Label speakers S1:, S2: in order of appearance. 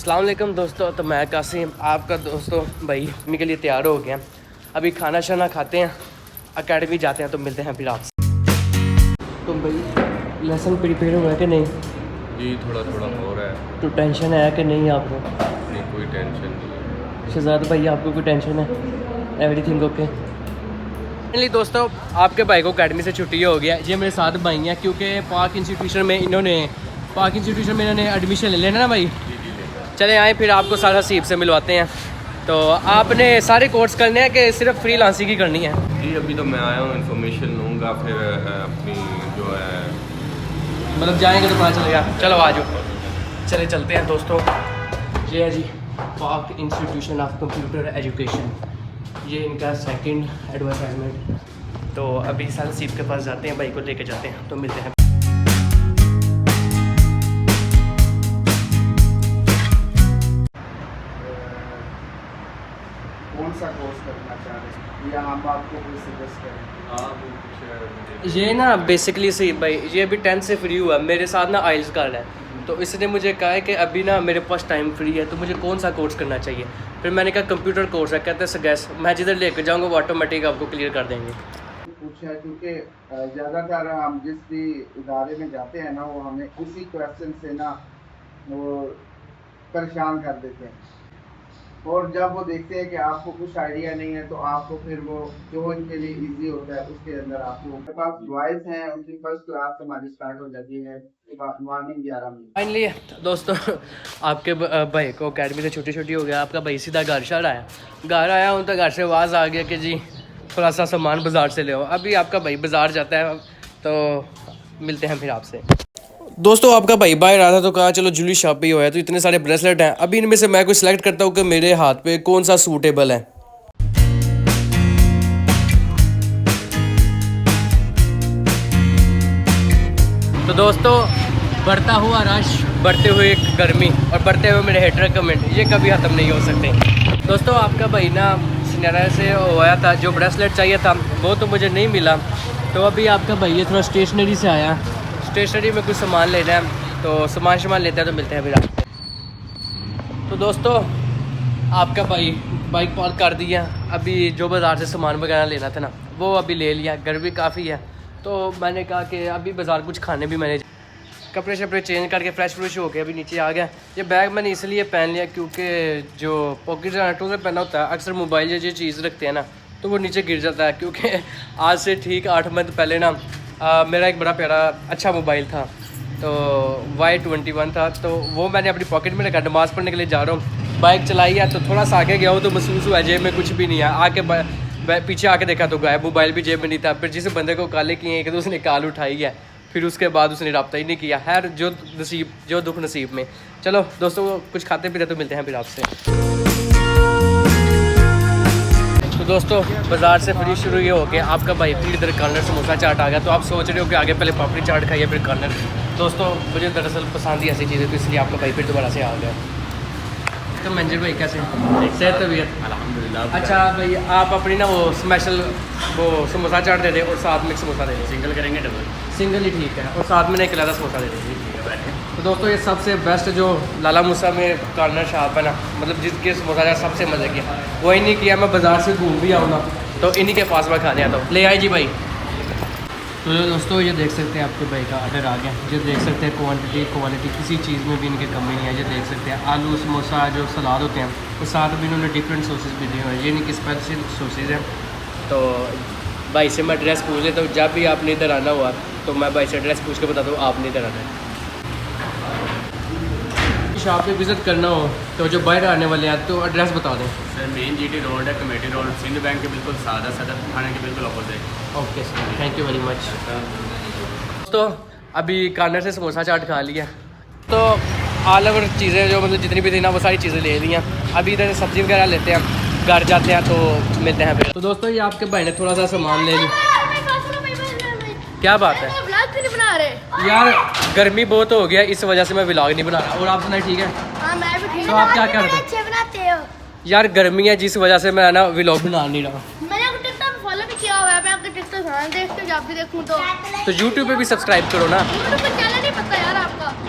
S1: अस्सलाम वालेकुम दोस्तों। तो मैं कासिम आपका दोस्तों भाई मी के लिए तैयार हो गया। अभी खाना शाना खाते हैं, एकेडमी जाते हैं, तो मिलते हैं फिर आपसे। तो भाई लेसन प्रिपेयर हुआ है कि नहीं?
S2: जी थोड़ा थोड़ा हो रहा है।
S1: तो टेंशन है कि नहीं आपको?
S2: नहीं कोई टेंशन नहीं है।
S1: शहजाद भाई आपको कोई टेंशन है? Everything okay? फाइनली दोस्तों आपके भाई को एकेडमी से छुट्टी हो गया। ये मेरे साथ भाई हैं क्योंकि पाक इंस्टीट्यूशन में इन्होंने एडमिशन ले लेना ना भाई। चले आए फिर आपको सारा सीप से मिलवाते हैं। तो आपने सारे कोर्स करने हैं कि सिर्फ फ्री लांसिंग ही करनी है?
S2: जी अभी तो मैं आया हूँ, इन्फॉर्मेशन लूँगा, फिर अपनी जो है
S1: मतलब जाएंगे तो पता चलेगा। चलो आ जाओ, चले चलते हैं दोस्तों। ये है जी पाक इंस्टीट्यूशन ऑफ कंप्यूटर एजुकेशन, ये इनका सेकंड एडवर्टाइजमेंट। तो अभी सारे सीप के पास जाते हैं, भाई को लेके जाते हैं, तो मिलते हैं।
S3: कौन सा कोर्स करना चाह रहे हैं या हम आपको कोई सजेस्ट करें?
S1: ये ना बेसिकली सही भाई, ये अभी 10th से फ्री हुआ, मेरे साथ ना आइल्स कर रहा है। तो इसने मुझे कहा है कि अभी ना मेरे पास टाइम फ्री है, तो मुझे कौन सा कोर्स करना चाहिए। फिर मैंने कहा कंप्यूटर कोर्स है। कहते हैं सगैस मैं जिधर लेकर जाऊँगा वो ऑटोमेटिक आपको क्लियर कर देंगे।
S3: पूछा है क्योंकि ज़्यादातर हम जिस भी इदारे में जाते हैं ना, वो हमें उसी क्वेश्चन से ना वो परेशान कर देते हैं, और जब वो देखते हैं कि आपको कुछ आइडिया नहीं है तो आपको फिर वो जो इनके लिए इजी होता है उसके अंदर आपको उनके पास बॉयज़ हैं, उनकी फर्स्ट क्लास हमारी स्टार्ट हो जाती है मॉर्निंग 11 बजे।
S1: फाइनली दोस्तों आपके भाई को अकेडमी से छुट्टी हो गया। आपका भाई सीधा घर आया हूँ तो घर से आवाज़ आ गया कि जी थोड़ा सा सामान बाज़ार से ले आओ। अभी आपका भाई बाज़ार जाता है, तो मिलते हैं फिर आपसे। दोस्तों आपका भाई बाहर आ था तो कहा चलो ज्वेलरी शॉप पे ही होया, तो इतने सारे ब्रेसलेट हैं। अभी इनमें से मैं कोई सिलेक्ट करता हूँ कि मेरे हाथ पे कौन सा सूटेबल है। तो दोस्तों बढ़ता हुआ रश, बढ़ते हुए गर्मी और बढ़ते हुए मेरे हेटर कमेंट, ये कभी ख़त्म नहीं हो सकते। दोस्तों आपका भाई ना सिनारा से होया था, जो ब्रेसलेट चाहिए था वो तो मुझे नहीं मिला। तो अभी आपका भाई ये थोड़ा स्टेशनरी से आया, स्टेशनरी में कुछ सामान लेना है, तो सामान लेते हैं, तो मिलते हैं फिर आप। तो दोस्तों आपका भाई बाइक पार्क कर दिया। अभी जो बाज़ार से सामान वगैरह लेना था ना वो अभी ले लिया। गर्मी काफ़ी है तो मैंने कहा कि अभी बाज़ार कुछ खाने भी मैंने कपड़े शपड़े चेंज करके फ्रेश हो के अभी नीचे आ गया। ये बैग मैंने इसलिए पहन लिया क्योंकि जो पॉकेट ऑटो से पहना होता है अक्सर मोबाइल ये चीज़ रखते हैं ना तो वो नीचे गिर जाता है। क्योंकि आज से ठीक 8 मंथ पहले ना मेरा एक बड़ा प्यारा अच्छा मोबाइल था, तो Y21 था, तो वो मैंने अपनी पॉकेट में रखा। नमाज़ पढ़ने के लिए जा रहा हूँ, बाइक चलाई है, तो थोड़ा सा आगे गया हूँ तो महसूस हुआ जेब में कुछ भी नहीं है। आके पीछे आके देखा तो गायब, मोबाइल भी जेब में नहीं था। फिर जिस बंदे को कॉल किए कि तो उसने कॉल उठाई है, फिर उसके बाद उसने रब्ता ही नहीं किया। खैर जो दुख नसीब में। चलो दोस्तों कुछ खाते पीते तो मिलते हैं फिर आपसे। तो दोस्तों बाज़ार से फ्री शुरू ये हो गया। आपका भाई फिर इधर कॉर्नर समोसा चाट आ गया, तो आप सोच रहे हो कि आगे पहले पापड़ी चाट खाइए फिर कॉर्नर। दोस्तों मुझे दरअसल पसंद ही ऐसी चीज़ें, तो इसलिए आपका भाई फिर दोबारा से आ गया। तो मंजिल भाई कैसे सेहत तबीयत?
S2: अल्हम्दुलिल्लाह।
S1: अच्छा भाई आप अपनी ना वो स्पेशल वो समोसा चाट दे दें और साथ में समोसा दे दें।
S2: सिंगल करेंगे डबल?
S1: सिंगल ही ठीक है, और साथ में एक अलग समोसा दे दें। तो दोस्तों ये सबसे बेस्ट जो लाला मूसा में कॉर्नर शॉप है ना, मतलब जिसके समोसा चाट सबसे मज़े किया, वही नहीं किया मैं बाज़ार से घूम भी आऊँ ना तो इन्हीं के पास मैं खाने आता हूँ। ले आए जी भाई। तो दोस्तों ये देख सकते हैं आपके भाई का ऑर्डर आ गया। ये देख सकते हैं क्वालिटी किसी चीज़ में भी इनकी कमी नहीं है। ये देख सकते हैं आलू समोसा जो सलाद होते हैं वो साथ में इन्होंने डिफरेंट सॉसेस भी दिए हुए हैं, ये नहीं कि स्पेशल सॉसेज हैं। तो भाई से मैं एड्रेस पूछ लेता हूँ, जब भी आपने इधर आना हुआ तो मैं भाई से एड्रेस पूछ के बताता हूँ आपने इधर आना है। शॉप पे विज़िट करना हो तो जो बाहर आने वाले हैं तो एड्रेस बता दें।
S2: सर मेन GT रोड है, कमेटी रोड, सिंध बैंक के बिल्कुल सादा सदर थाने के बिल्कुल opposite.
S1: Okay sir, thank you very much. तो अभी कॉर्नर से समोसा चाट खा लिया, तो ऑल ओवर चीज़ें जो मतलब जितनी भी थी ना वो सारी चीज़ें ले ली हैं। अभी इधर सब्ज़ी वगैरह लेते हैं, घर जाते हैं तो मिलते हैं फिर। तो दोस्तों ये आपके भाई ने थोड़ा सा सामान ले लिया। क्या बात है
S4: बना रहे
S1: यार, गर्मी बहुत हो गया इस वजह से मैं व्लॉग नहीं बना रहा। और आप सुनाए ठीक है?
S4: हाँ मैं भी ठीक।
S1: तो आप क्या कर रहे
S4: अच्छे बनाते हो
S1: यार? गर्मी है जिस वजह से मैं ना व्लॉग बना नहीं रहा।
S4: मैंने आपको टिकटॉक पे फॉलो भी किया हुआ है, मैं आपके टिकटॉक ध्यान देखते जब भी देखूं तो
S1: तो यूट्यूब पे भी सब्सक्राइब करो ना।
S4: यूट्यूब पे चैनल नहीं पता यार आपका।